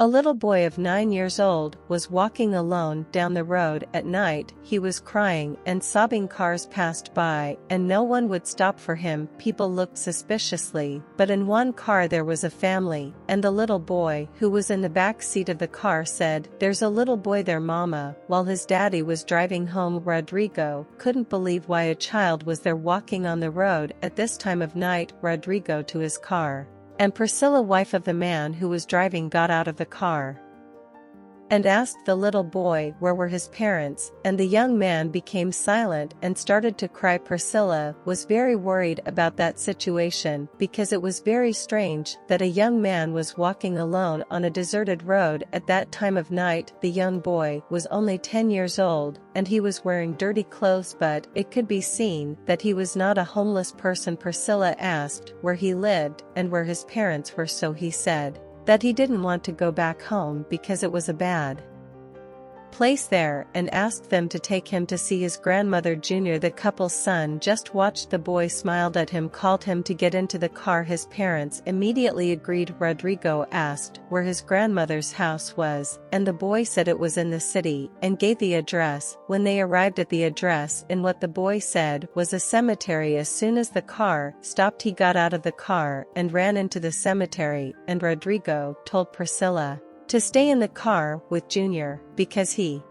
A little boy of 9 years old was walking alone down the road at night. He was crying and sobbing. Cars passed by, and no one would stop for him. People looked suspiciously, but in one car there was a family, and the little boy, who was in the back seat of the car, said, "There's a little boy there, Mama," while his daddy was driving home. Rodrigo couldn't believe why a child was there walking on the road at this time of night. Rodrigo to his car. And Priscilla, wife of the man who was driving, got out of the car and asked the little boy where were his parents, and the young man became silent and started to cry. Priscilla was very worried about that situation because it was very strange that a young man was walking alone on a deserted road at that time of night. The young boy was only 10 years old, and he was wearing dirty clothes, but it could be seen that he was not a homeless person. Priscilla asked where he lived and where his parents were, so he said that he didn't want to go back home because it was a bad place there, and asked them to take him to see his grandmother. Junior, the couple's son, just watched. The boy smiled at him, called him to get into the car. His parents immediately agreed. Rodrigo asked where his grandmother's house was, and the boy said it was in the city, and gave the address. When they arrived at the address, in what the boy said was a cemetery, as soon as the car stopped, he got out of the car and ran into the cemetery, and Rodrigo told Priscilla to stay in the car with Junior because he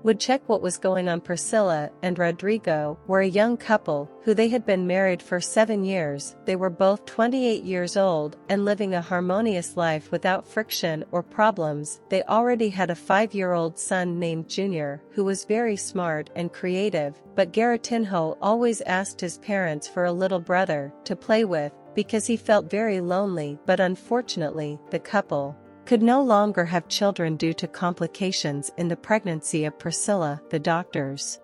would check what was going on. Priscilla and Rodrigo were a young couple who they had been married for 7 years. They were both 28 years old and living a harmonious life without friction or problems. They already had a 5-year-old son named Junior, who was very smart and creative, but Garatinho always asked his parents for a little brother to play with because he felt very lonely. But unfortunately, the couple could no longer have children due to complications in the pregnancy of Priscilla. The doctors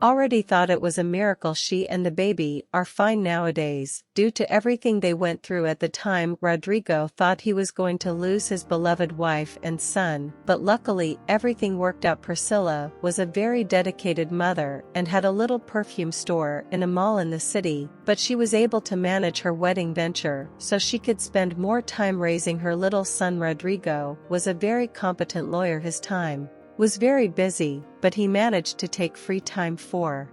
already thought it was a miracle she and the baby are fine nowadays, due to everything they went through at the time. Rodrigo thought he was going to lose his beloved wife and son, but luckily everything worked out. Priscilla was a very dedicated mother and had a little perfume store in a mall in the city, but she was able to manage her wedding venture so she could spend more time raising her little son. Rodrigo was a very competent lawyer. His time was very busy, but he managed to take free time for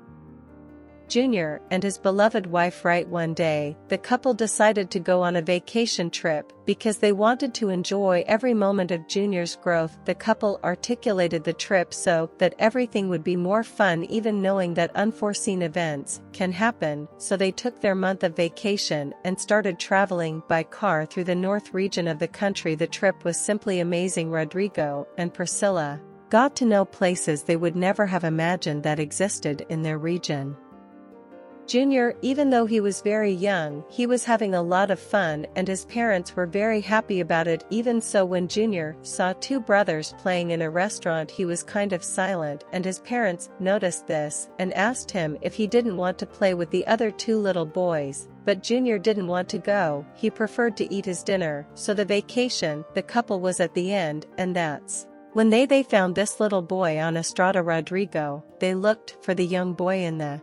Junior and his beloved wife. Right one day, the couple decided to go on a vacation trip because they wanted to enjoy every moment of Junior's growth. The couple articulated the trip so that everything would be more fun, even knowing that unforeseen events can happen. So they took their month of vacation and started traveling by car through the north region of the country. The trip was simply amazing. Rodrigo and Priscilla got to know places they would never have imagined that existed in their region. Junior, even though he was very young, he was having a lot of fun, and his parents were very happy about it. Even so, when Junior saw 2 brothers playing in a restaurant, he was kind of silent, and his parents noticed this and asked him if he didn't want to play with the other 2 little boys. But Junior didn't want to go. He preferred to eat his dinner. So the vacation, the couple was at the end, and that's when they found this little boy on Estrada. Rodrigo, they looked for the young boy in the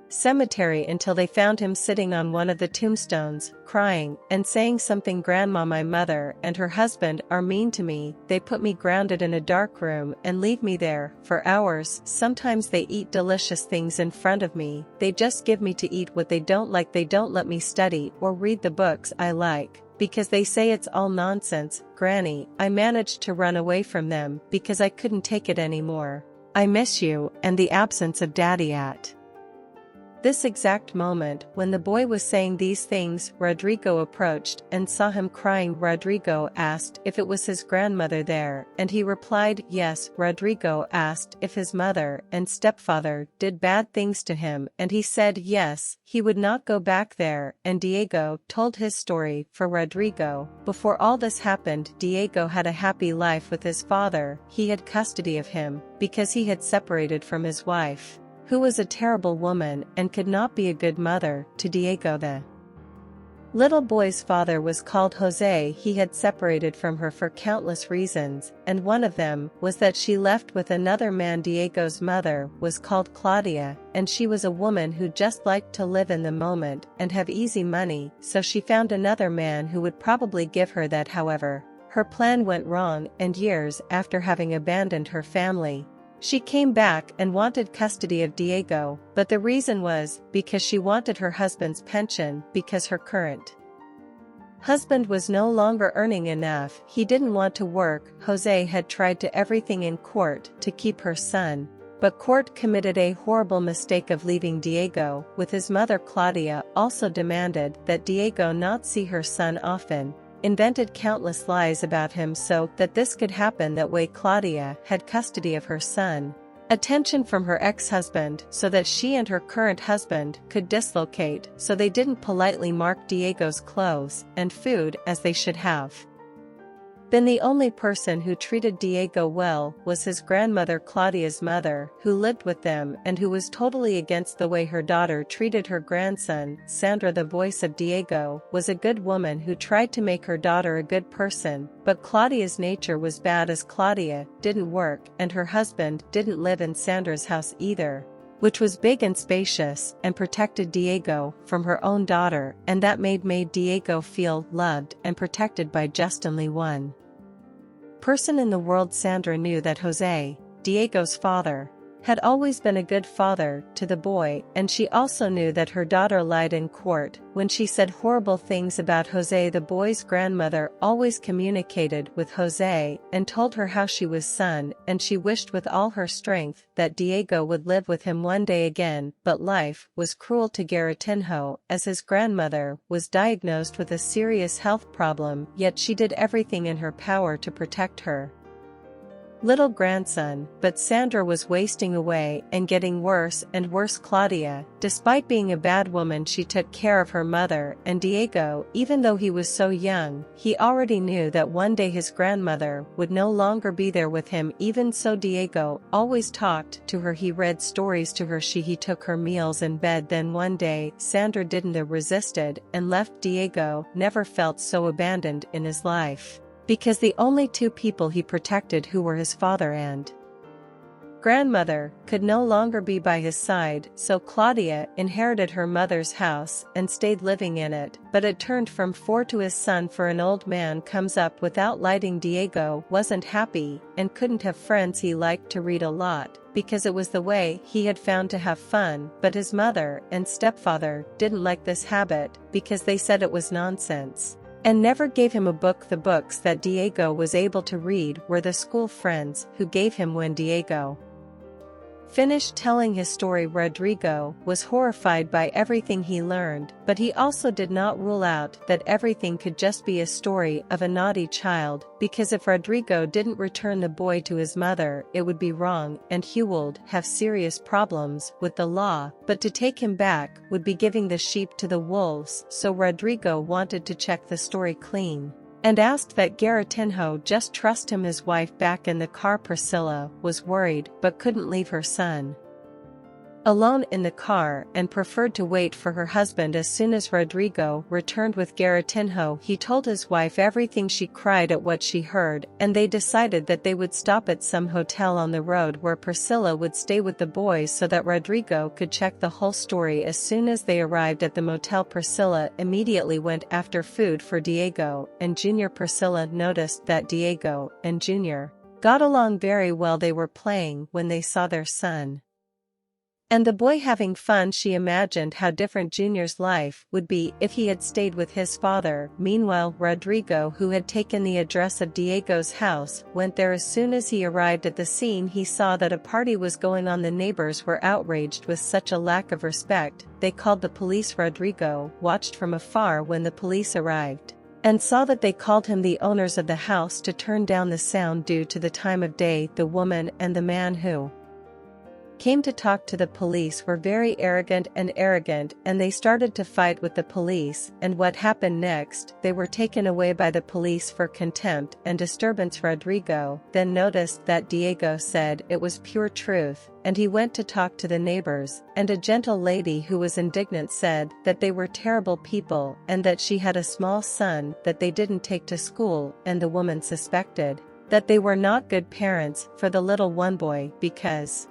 cemetery until they found him sitting on one of the tombstones, crying and saying something. "Grandma, my mother and her husband are mean to me. They put me grounded in a dark room and leave me there for hours. Sometimes they eat delicious things in front of me. They just give me to eat what they don't like. They don't let me study or read the books I like, because they say it's all nonsense. Granny, I managed to run away from them because I couldn't take it anymore. I miss you and the absence of Daddy." At this exact moment, when the boy was saying these things, Rodrigo approached and saw him crying. Rodrigo asked if it was his grandmother there, and he replied yes. Rodrigo asked if his mother and stepfather did bad things to him, and he said yes, he would not go back there, and Diego told his story for Rodrigo. Before all this happened, Diego had a happy life with his father. He had custody of him because he had separated from his wife, who was a terrible woman and could not be a good mother to Diego. The little boy's father was called Jose. He had separated from her for countless reasons, and one of them was that she left with another man. Diego's mother was called Claudia, and she was a woman who just liked to live in the moment and have easy money, so she found another man who would probably give her that. However, her plan went wrong, and years after having abandoned her family, she came back and wanted custody of Diego, but the reason was because she wanted her husband's pension because her current husband was no longer earning enough. He didn't want to work. Jose had tried to everything in court to keep her son, but court committed a horrible mistake of leaving Diego, with his mother Claudia also demanded that Diego not see her son often, invented countless lies about him so that this could happen. That way Claudia had custody of her son, attention from her ex-husband so that she and her current husband could dislocate, so they didn't politely mark Diego's clothes and food as they should have been. The only person who treated Diego well was his grandmother Claudia's mother, who lived with them and who was totally against the way her daughter treated her grandson. Sandra, the voice of Diego, was a good woman who tried to make her daughter a good person, but Claudia's nature was bad as Claudia didn't work and her husband didn't live in Sandra's house either, which was big and spacious and protected Diego from her own daughter, and that made Diego feel loved and protected by just only one person in the world. Sandra knew that Jose, Diego's father, had always been a good father to the boy, and she also knew that her daughter lied in court when she said horrible things about Jose. The boy's grandmother always communicated with Jose and told her how she was son, and she wished with all her strength that Diego would live with him one day again, but life was cruel to Garatinho as his grandmother was diagnosed with a serious health problem, yet she did everything in her power to protect her little grandson, but Sandra was wasting away and getting worse and worse. Claudia, despite being a bad woman, she took care of her mother and Diego. Even though he was so young, he already knew that one day his grandmother would no longer be there with him. Even so, Diego always talked to her. He read stories to her. He took her meals in bed. Then one day Sandra didn't resisted and left Diego. Never felt so abandoned in his life, because the only two people he protected, who were his father and grandmother, could no longer be by his side. So Claudia inherited her mother's house and stayed living in it, but it turned from 4 to his son. For an old man comes up without lighting. Diego wasn't happy and couldn't have friends. He liked to read a lot because it was the way he had found to have fun, but his mother and stepfather didn't like this habit because they said it was nonsense and never gave him a book. The books that Diego was able to read were the school friends who gave him. When Diego finished telling his story, Rodrigo was horrified by everything he learned, but he also did not rule out that everything could just be a story of a naughty child, because if Rodrigo didn't return the boy to his mother, it would be wrong and he would have serious problems with the law, but to take him back would be giving the sheep to the wolves. So Rodrigo wanted to check the story clean and asked that Garatinho just trust him. His wife back in the car, Priscilla, was worried but couldn't leave her son alone in the car and preferred to wait for her husband. As soon as Rodrigo returned with Garatinho, he told his wife everything. She cried at what she heard, and they decided that they would stop at some hotel on the road where Priscilla would stay with the boys so that Rodrigo could check the whole story. As soon as they arrived at the motel, Priscilla immediately went after food for Diego and Junior. Priscilla noticed that Diego and Junior got along very well. They were playing when they saw their son and the boy having fun. She imagined how different Junior's life would be if he had stayed with his father. Meanwhile, Rodrigo, who had taken the address of Diego's house, went there. As soon as he arrived at the scene, he saw that a party was going on. The neighbors were outraged with such a lack of respect. They called the police. Rodrigo watched from afar when the police arrived and saw that they called him the owners of the house to turn down the sound due to the time of day. The woman and the man who came to talk to the police were very arrogant, and they started to fight with the police. And what happened next? They were taken away by the police for contempt and disturbance. Rodrigo then noticed that Diego said it was pure truth, and he went to talk to the neighbors, and a gentle lady who was indignant said that they were terrible people and that she had a small son that they didn't take to school, and the woman suspected that they were not good parents for the little one boy because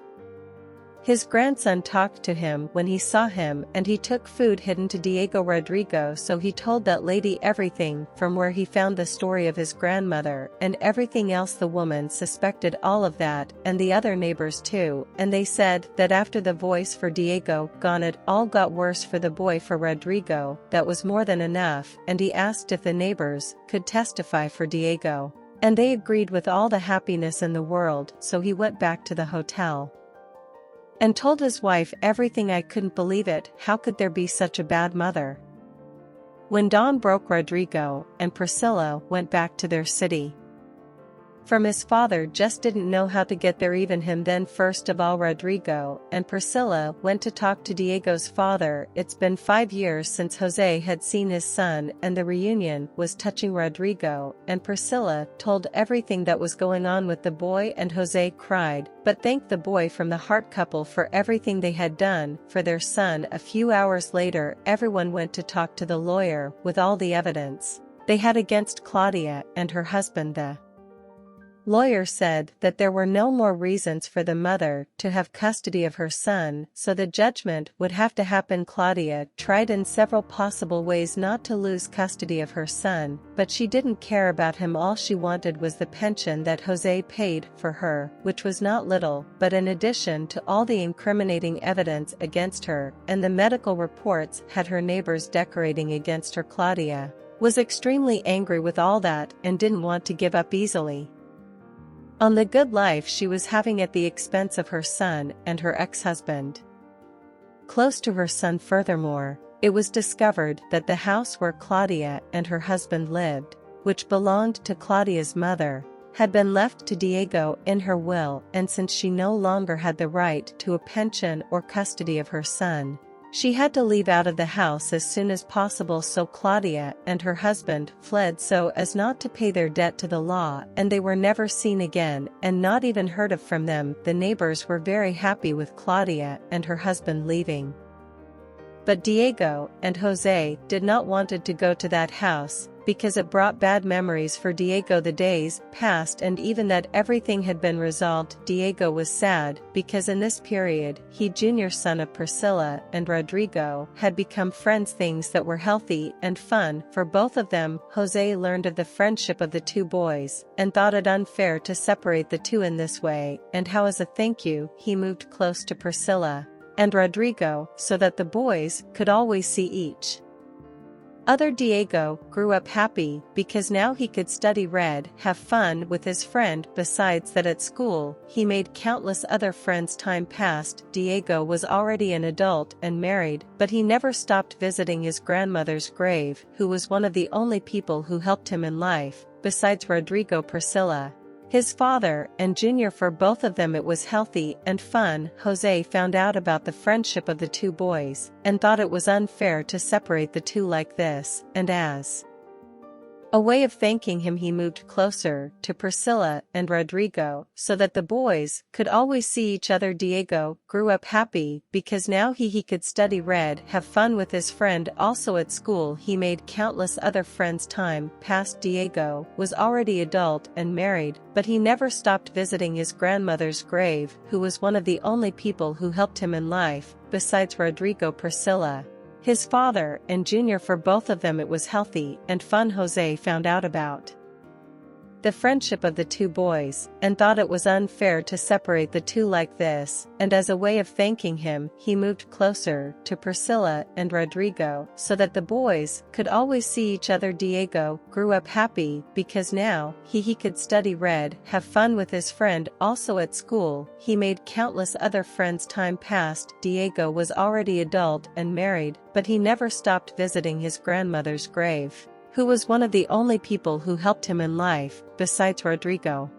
His grandson talked to him when he saw him, and he took food hidden to Diego Rodrigo, so he told that lady everything, from where he found the story of his grandmother and everything else. The woman suspected all of that, and the other neighbors too, and they said that after the voice for Diego gone, it all got worse for the boy. For Rodrigo, that was more than enough, and he asked if the neighbors could testify for Diego. And they agreed with all the happiness in the world, so he went back to the hotel and told his wife everything. I couldn't believe it. How could there be such a bad mother? When dawn broke, Rodrigo and Priscilla went back to their city. From his father just didn't know how to get there, even him. Then first of all, Rodrigo and Priscilla went to talk to Diego's father. It's been 5 years since Jose had seen his son, and the reunion was touching. Rodrigo and Priscilla told everything that was going on with the boy, and Jose cried, but thanked the boy from the heart couple for everything they had done for their son. A few hours later, everyone went to talk to the lawyer with all the evidence they had against Claudia and her husband. The lawyer said that there were no more reasons for the mother to have custody of her son, so the judgment would have to happen. Claudia tried in several possible ways not to lose custody of her son, but she didn't care about him. All she wanted was the pension that Jose paid for her, which was not little. But in addition to all the incriminating evidence against her, and the medical reports had her neighbors decorating against her, Claudia was extremely angry with all that and didn't want to give up easily on the good life she was having at the expense of her son and her ex-husband. Close to her son, furthermore, it was discovered that the house where Claudia and her husband lived, which belonged to Claudia's mother, had been left to Diego in her will, and since she no longer had the right to a pension or custody of her son, she had to leave out of the house as soon as possible. So Claudia and her husband fled so as not to pay their debt to the law, and they were never seen again and not even heard of from them. The neighbors were very happy with Claudia and her husband leaving, but Diego and Jose did not wanted to go to that house because it brought bad memories for Diego. The days passed, and even that everything had been resolved, Diego was sad because in this period he, junior son of Priscilla and Rodrigo, had become friends, things that were healthy and fun for both of them. Jose learned of the friendship of the two boys and thought it unfair to separate the two in this way, and how as a thank you he moved close to Priscilla and Rodrigo so that the boys could always see each other. Diego grew up happy because now he could study, read, have fun with his friend. Besides that, at school he made countless other friends. Time passed. Diego was already an adult and married, but he never stopped visiting his grandmother's grave, who was one of the only people who helped him in life, besides Rodrigo, Priscilla, his father, and Junior. For both of them it was healthy and fun. Jose found out about the friendship of the two boys and thought it was unfair to separate the two like this, and as a way of thanking him he moved closer to Priscilla and Rodrigo so that the boys could always see each other. Diego grew up happy because now he could study, read, have fun with his friend. Also at school he made countless other friends. Time passed. Diego was already adult and married, but he never stopped visiting his grandmother's grave, who was one of the only people who helped him in life, besides Rodrigo, Priscilla, his father, and Junior. For both of them it was healthy and fun. Jose found out about the friendship of the two boys and thought it was unfair to separate the two like this, and as a way of thanking him he moved closer to Priscilla and Rodrigo so that the boys could always see each other. Diego grew up happy because now he could study, read, have fun with his friend. Also at school he made countless other friends. Time passed. Diego was already adult and married, but he never stopped visiting his grandmother's grave, who was one of the only people who helped him in life, besides Rodrigo,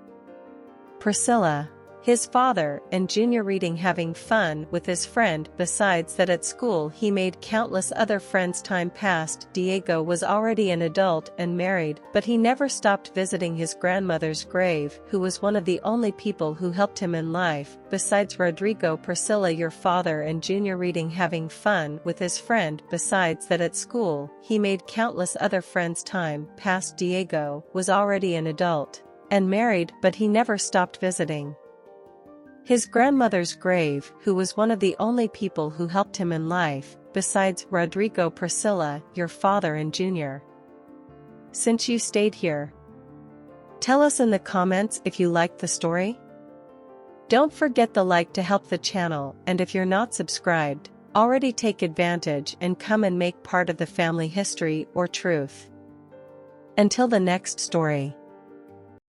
Priscilla, his father, and Junior. Reading, having fun with his friend. Besides that at school he made countless other friends. Time passed. Diego was already an adult and married, but he never stopped visiting his grandmother's grave, who was one of the only people who helped him in life, besides Rodrigo, Priscilla, your father, and Junior. Reading, having fun with his friend. Besides that at school he made countless other friends. Time passed. Diego was already an adult and married, but he never stopped visiting His grandmother's grave, who was one of the only people who helped him in life, besides Rodrigo, Priscilla, your father and Junior. Since you stayed here. Tell us in the comments if you liked the story. Don't forget the like to help the channel, and if you're not subscribed, already take advantage and come and make part of the family history or truth. Until the next story.